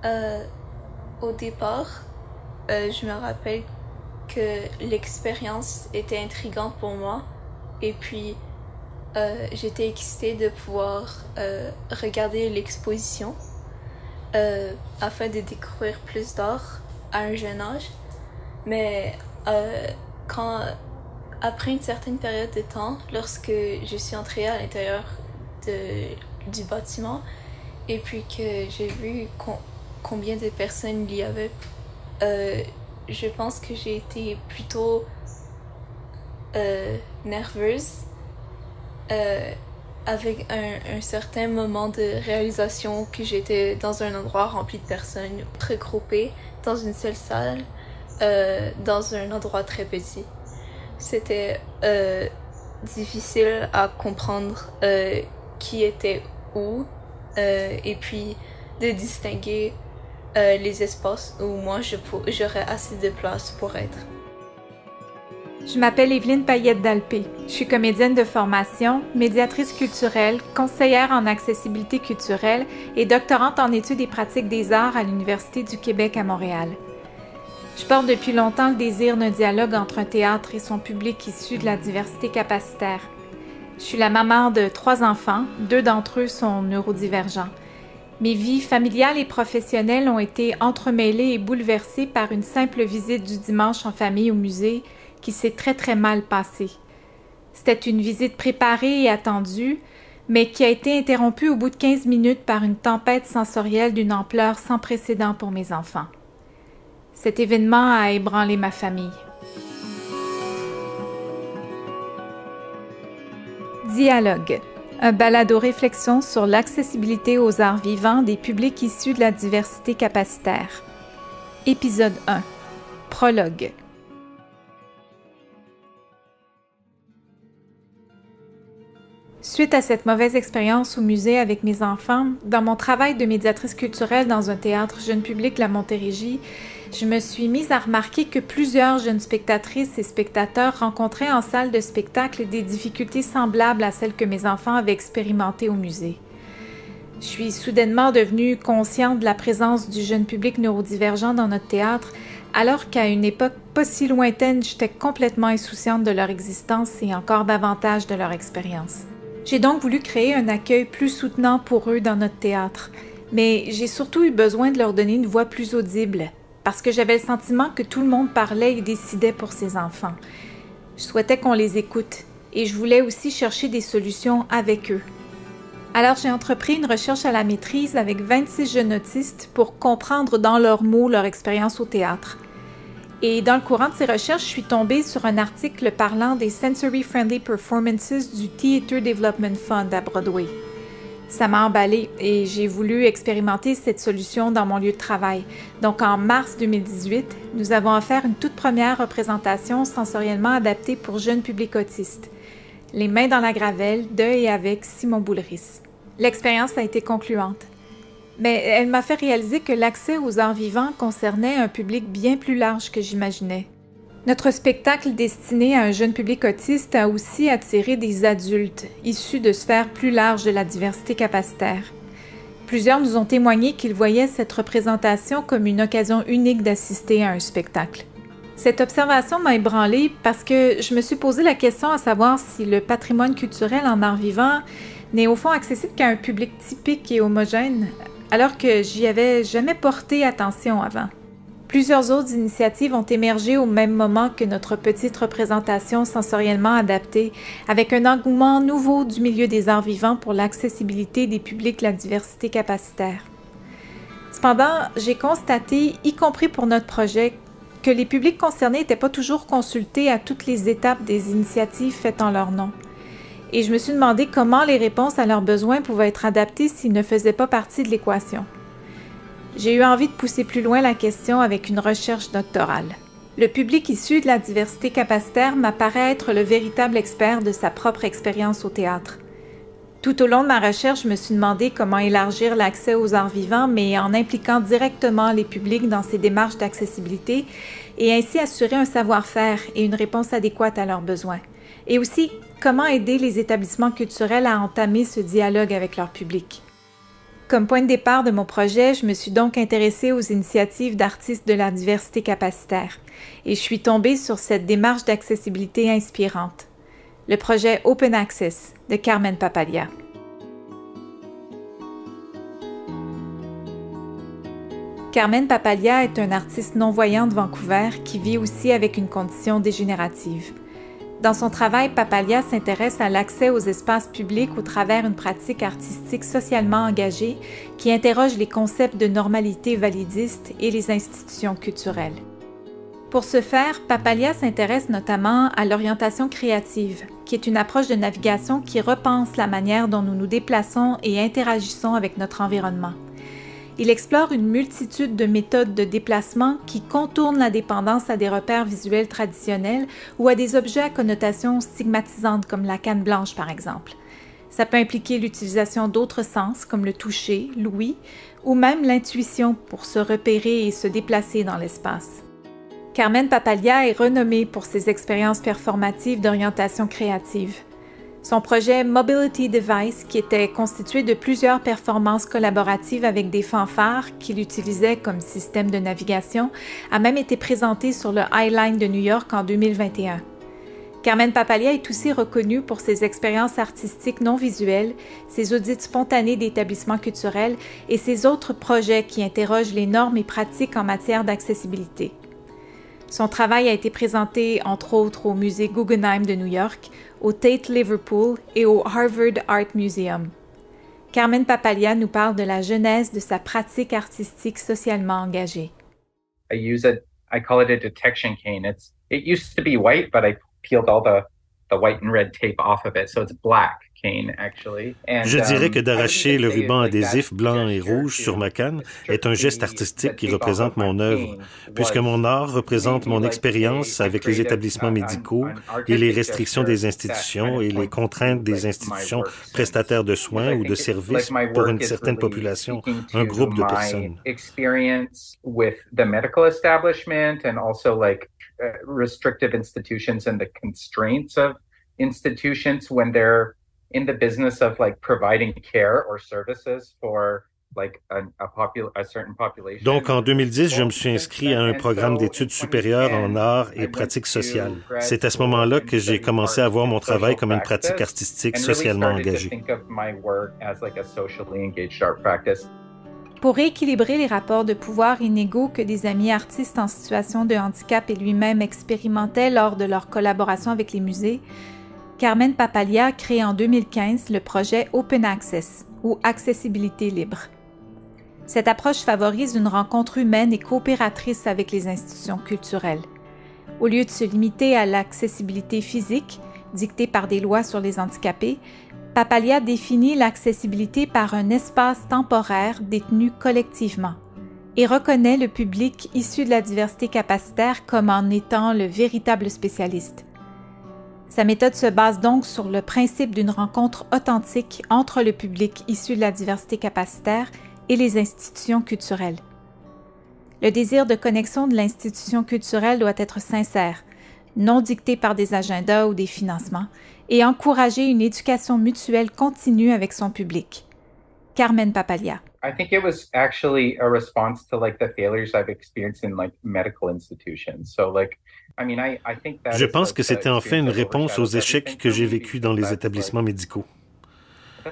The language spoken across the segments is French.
Euh, Au départ, je me rappelle que l'expérience était intrigante pour moi et puis j'étais excitée de pouvoir regarder l'exposition afin de découvrir plus d'art à un jeune âge. Mais quand, après une certaine période de temps, lorsque je suis entrée à l'intérieur du bâtiment et puis que j'ai vu combien de personnes il y avait, je pense que j'ai été plutôt nerveuse avec un certain moment de réalisation que j'étais dans un endroit rempli de personnes regroupées dans une seule salle, dans un endroit très petit. C'était difficile à comprendre qui était où et puis de distinguer les espaces où moi j'aurais assez de place pour être. Je m'appelle Évelyne Payette-Dalpé. Je suis comédienne de formation, médiatrice culturelle, conseillère en accessibilité culturelle et doctorante en études et pratiques des arts à l'Université du Québec à Montréal. Je porte depuis longtemps le désir d'un dialogue entre un théâtre et son public issu de la diversité capacitaire. Je suis la maman de 3 enfants, 2 d'entre eux sont neurodivergents. Mes vies familiales et professionnelles ont été entremêlées et bouleversées par une simple visite du dimanche en famille au musée qui s'est très mal passée. C'était une visite préparée et attendue, mais qui a été interrompue au bout de 15 minutes par une tempête sensorielle d'une ampleur sans précédent pour mes enfants. Cet événement a ébranlé ma famille. Dialogue. Un balado-réflexion sur l'accessibilité aux arts vivants des publics issus de la diversité capacitaire. Épisode 1. Prologue. Suite à cette mauvaise expérience au musée avec mes enfants, dans mon travail de médiatrice culturelle dans un théâtre jeune public La Montérégie, je me suis mise à remarquer que plusieurs jeunes spectatrices et spectateurs rencontraient en salle de spectacle des difficultés semblables à celles que mes enfants avaient expérimentées au musée. Je suis soudainement devenue consciente de la présence du jeune public neurodivergent dans notre théâtre, alors qu'à une époque pas si lointaine, j'étais complètement insouciante de leur existence et encore davantage de leur expérience. J'ai donc voulu créer un accueil plus soutenant pour eux dans notre théâtre, mais j'ai surtout eu besoin de leur donner une voix plus audible, parce que j'avais le sentiment que tout le monde parlait et décidait pour ses enfants. Je souhaitais qu'on les écoute, et je voulais aussi chercher des solutions avec eux. Alors j'ai entrepris une recherche à la maîtrise avec 26 jeunes autistes pour comprendre dans leurs mots leur expérience au théâtre. Et dans le courant de ces recherches, je suis tombée sur un article parlant des Sensory Friendly Performances du Theatre Development Fund à Broadway. Ça m'a emballée et j'ai voulu expérimenter cette solution dans mon lieu de travail. Donc en mars 2018, nous avons offert une toute première représentation sensoriellement adaptée pour jeunes publics autistes. Les mains dans la gravelle, de et avec Simon Boulris. L'expérience a été concluante. Mais elle m'a fait réaliser que l'accès aux arts vivants concernait un public bien plus large que j'imaginais. Notre spectacle destiné à un jeune public autiste a aussi attiré des adultes, issus de sphères plus larges de la diversité capacitaire. Plusieurs nous ont témoigné qu'ils voyaient cette représentation comme une occasion unique d'assister à un spectacle. Cette observation m'a ébranlée parce que je me suis posé la question à savoir si le patrimoine culturel en arts vivants n'est au fond accessible qu'à un public typique et homogène, alors que j'y avais jamais porté attention avant. Plusieurs autres initiatives ont émergé au même moment que notre petite représentation sensoriellement adaptée, avec un engouement nouveau du milieu des arts vivants pour l'accessibilité des publics de la diversité capacitaire. Cependant, j'ai constaté, y compris pour notre projet, que les publics concernés n'étaient pas toujours consultés à toutes les étapes des initiatives faites en leur nom. Et je me suis demandé comment les réponses à leurs besoins pouvaient être adaptées s'ils ne faisaient pas partie de l'équation. J'ai eu envie de pousser plus loin la question avec une recherche doctorale. Le public issu de la diversité capacitaire m'apparaît être le véritable expert de sa propre expérience au théâtre. Tout au long de ma recherche, je me suis demandé comment élargir l'accès aux arts vivants, mais en impliquant directement les publics dans ces démarches d'accessibilité et ainsi assurer un savoir-faire et une réponse adéquate à leurs besoins. Et aussi, comment aider les établissements culturels à entamer ce dialogue avec leur public. Comme point de départ de mon projet, je me suis donc intéressée aux initiatives d'artistes de la diversité capacitaire et je suis tombée sur cette démarche d'accessibilité inspirante, le projet Open Access de Carmen Papalia. Carmen Papalia est un artiste non-voyant de Vancouver qui vit aussi avec une condition dégénérative. Dans son travail, Papalia s'intéresse à l'accès aux espaces publics au travers une pratique artistique socialement engagée qui interroge les concepts de normalité validiste et les institutions culturelles. Pour ce faire, Papalia s'intéresse notamment à l'orientation créative, qui est une approche de navigation qui repense la manière dont nous nous déplaçons et interagissons avec notre environnement. Il explore une multitude de méthodes de déplacement qui contournent la dépendance à des repères visuels traditionnels ou à des objets à connotation stigmatisante comme la canne blanche par exemple. Ça peut impliquer l'utilisation d'autres sens comme le toucher, l'ouïe ou même l'intuition pour se repérer et se déplacer dans l'espace. Carmen Papalia est renommée pour ses expériences performatives d'orientation créative. Son projet Mobility Device, qui était constitué de plusieurs performances collaboratives avec des fanfares qu'il utilisait comme système de navigation, a même été présenté sur le High Line de New York en 2021. Carmen Papalia est aussi reconnue pour ses expériences artistiques non visuelles, ses audits spontanés d'établissements culturels et ses autres projets qui interrogent les normes et pratiques en matière d'accessibilité. Son travail a été présenté, entre autres, au musée Guggenheim de New York, au Tate Liverpool et au Harvard Art Museum. Carmen Papalia nous parle de la genèse de sa pratique artistique socialement engagée. I call it a detection cane. It used to be white, but I peeled all the white and red tape off of it, so it's black cane actually. Je dirais que d'arracher le ruban adhésif blanc et rouge sur ma canne est un geste artistique qui représente mon œuvre, puisque mon art représente mon expérience avec les établissements médicaux et les restrictions des institutions et les contraintes des institutions prestataires de soins ou de services pour une certaine population, un groupe de personnes. Experience with the medical establishment and also restrictive institutions and the constraints of institutions when they're in the business of providing care or services for a certain population. Donc, en 2010, je me suis inscrit à un programme d'études supérieures en art et pratiques sociales. C'est à ce moment-là que j'ai commencé à voir mon travail comme une pratique artistique socialement engagée. Pour rééquilibrer les rapports de pouvoir inégaux que des amis artistes en situation de handicap et lui-même expérimentaient lors de leur collaboration avec les musées, Carmen Papalia crée en 2015 le projet Open Access, ou Accessibilité libre. Cette approche favorise une rencontre humaine et coopératrice avec les institutions culturelles. Au lieu de se limiter à l'accessibilité physique, dictée par des lois sur les handicapés, Papalia définit l'accessibilité par un espace temporaire détenu collectivement et reconnaît le public issu de la diversité capacitaire comme en étant le véritable spécialiste. Sa méthode se base donc sur le principe d'une rencontre authentique entre le public issu de la diversité capacitaire et les institutions culturelles. Le désir de connexion de l'institution culturelle doit être sincère, non dicté par des agendas ou des financements, et encourager une éducation mutuelle continue avec son public. Carmen Papalia. I think it was actually a response to the failures I've experienced in medical institutions. So I think that Je pense que c'était en fait une réponse aux échecs que j'ai vécus dans les établissements médicaux.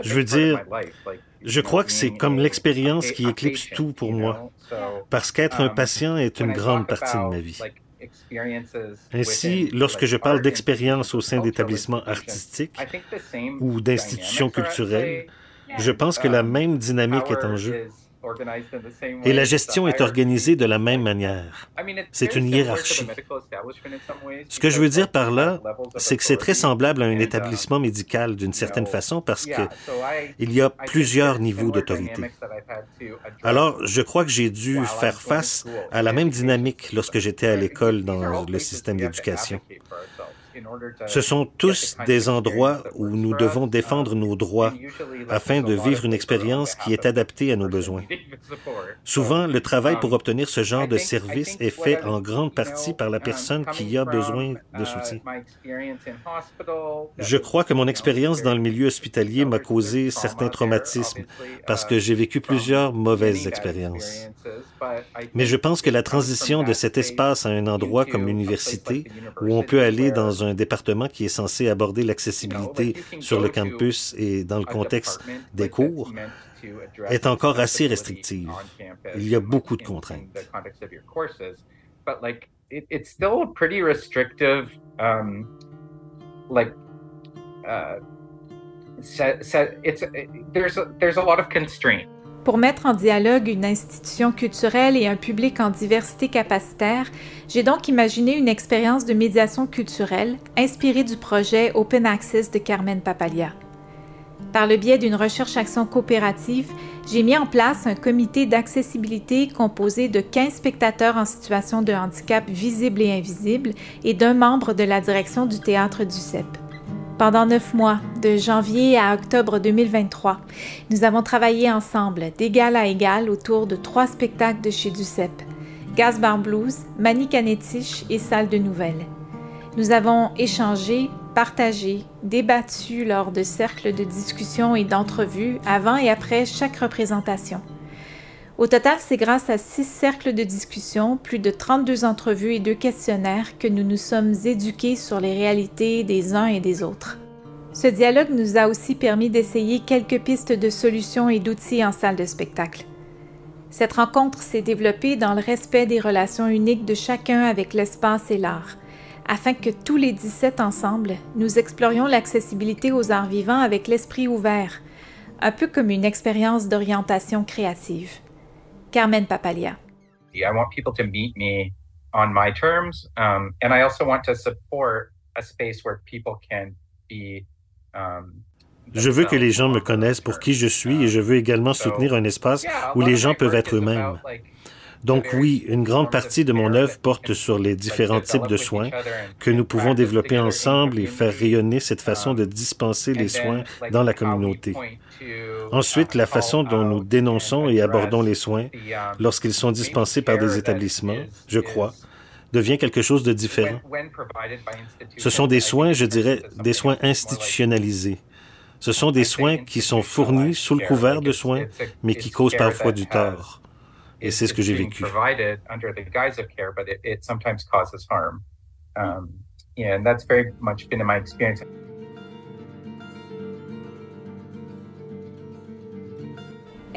Je veux dire, je crois que c'est comme l'expérience qui éclipse tout pour moi, parce qu'être un patient est une grande partie de ma vie. Ainsi, lorsque je parle d'expérience au sein d'établissements artistiques ou d'institutions culturelles, je pense que la même dynamique est en jeu. Et la gestion est organisée de la même manière. C'est une hiérarchie. Ce que je veux dire par là, c'est que c'est très semblable à un établissement médical d'une certaine façon parce qu'il y a plusieurs niveaux d'autorité. Alors, je crois que j'ai dû faire face à la même dynamique lorsque j'étais à l'école dans le système d'éducation. Ce sont tous des endroits où nous devons défendre nos droits afin de vivre une expérience qui est adaptée à nos besoins. Souvent, le travail pour obtenir ce genre de service est fait en grande partie par la personne qui a besoin de soutien. Je crois que mon expérience dans le milieu hospitalier m'a causé certains traumatismes parce que j'ai vécu plusieurs mauvaises expériences. Mais je pense que la transition de cet espace à un endroit comme l'université, où on peut aller dans un département qui est censé aborder l'accessibilité sur le campus et dans le contexte des cours, est encore assez restrictive. Il y a beaucoup de contraintes. There's a lot of constraints. Pour mettre en dialogue une institution culturelle et un public en diversité capacitaire, j'ai donc imaginé une expérience de médiation culturelle inspirée du projet Open Access de Carmen Papalia. Par le biais d'une recherche-action coopérative, j'ai mis en place un comité d'accessibilité composé de 15 spectateurs en situation de handicap visible et invisible et d'un membre de la direction du théâtre du CEP. Pendant 9 mois, de janvier à octobre 2023, nous avons travaillé ensemble, d'égal à égal, autour de 3 spectacles de chez Ducep, Gaz-Bar Blues, Mani Canetich et Salle de Nouvelles. Nous avons échangé, partagé, débattu lors de cercles de discussion et d'entrevues avant et après chaque représentation. Au total, c'est grâce à 6 cercles de discussion, plus de 32 entrevues et 2 questionnaires que nous nous sommes éduqués sur les réalités des uns et des autres. Ce dialogue nous a aussi permis d'essayer quelques pistes de solutions et d'outils en salle de spectacle. Cette rencontre s'est développée dans le respect des relations uniques de chacun avec l'espace et l'art, afin que tous les 17 ensemble, nous explorions l'accessibilité aux arts vivants avec l'esprit ouvert, un peu comme une expérience d'orientation créative. Carmen Papalia. I want people to meet me on my terms, and I also want to support a space where people can be. Je veux que les gens me connaissent pour qui je suis et je veux également soutenir un espace où les gens peuvent être eux-mêmes. Donc oui, une grande partie de mon œuvre porte sur les différents types de soins que nous pouvons développer ensemble et faire rayonner cette façon de dispenser les soins dans la communauté. Ensuite, la façon dont nous dénonçons et abordons les soins lorsqu'ils sont dispensés par des établissements, je crois, devient quelque chose de différent. Ce sont des soins, je dirais, des soins institutionnalisés. Ce sont des soins qui sont fournis sous le couvert de soins, mais qui causent parfois du tort. Et c'est ce que j'ai vécu.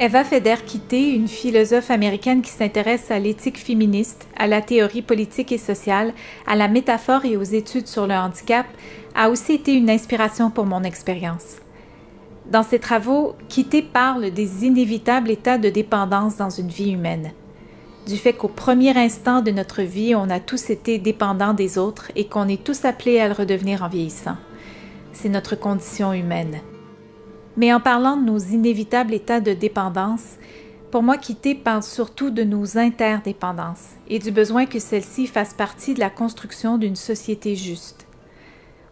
Eva Feder-Kitté, une philosophe américaine qui s'intéresse à l'éthique féministe, à la théorie politique et sociale, à la métaphore et aux études sur le handicap, a aussi été une inspiration pour mon expérience. Dans ses travaux, Kitté parle des inévitables états de dépendance dans une vie humaine, du fait qu'au premier instant de notre vie, on a tous été dépendants des autres et qu'on est tous appelés à le redevenir en vieillissant. C'est notre condition humaine. Mais en parlant de nos inévitables états de dépendance, pour moi, Kitté parle surtout de nos interdépendances et du besoin que celles-ci fassent partie de la construction d'une société juste.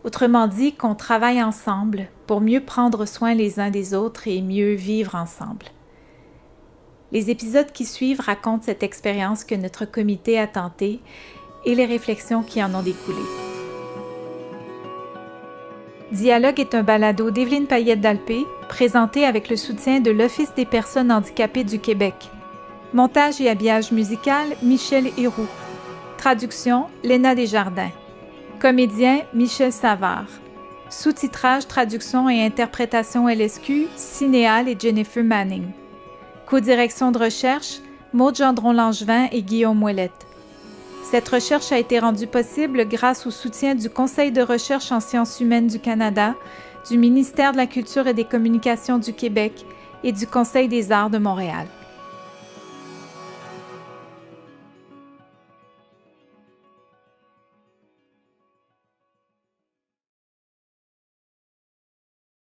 Autrement dit, qu'on travaille ensemble pour mieux prendre soin les uns des autres et mieux vivre ensemble. Les épisodes qui suivent racontent cette expérience que notre comité a tentée et les réflexions qui en ont découlé. Dialogue est un balado d'Evelyne Payette-Dalpé, présenté avec le soutien de l'Office des personnes handicapées du Québec. Montage et habillage musical, Michel Héroux. Traduction, Léna Desjardins. Comédien, Michel Savard. Sous-titrage, traduction et interprétation LSQ, Cinéal et Jennifer Manning. Co-direction de recherche, Maude Gendron-Langevin et Guillaume Ouellette. Cette recherche a été rendue possible grâce au soutien du Conseil de recherche en sciences humaines du Canada, du ministère de la Culture et des Communications du Québec et du Conseil des arts de Montréal.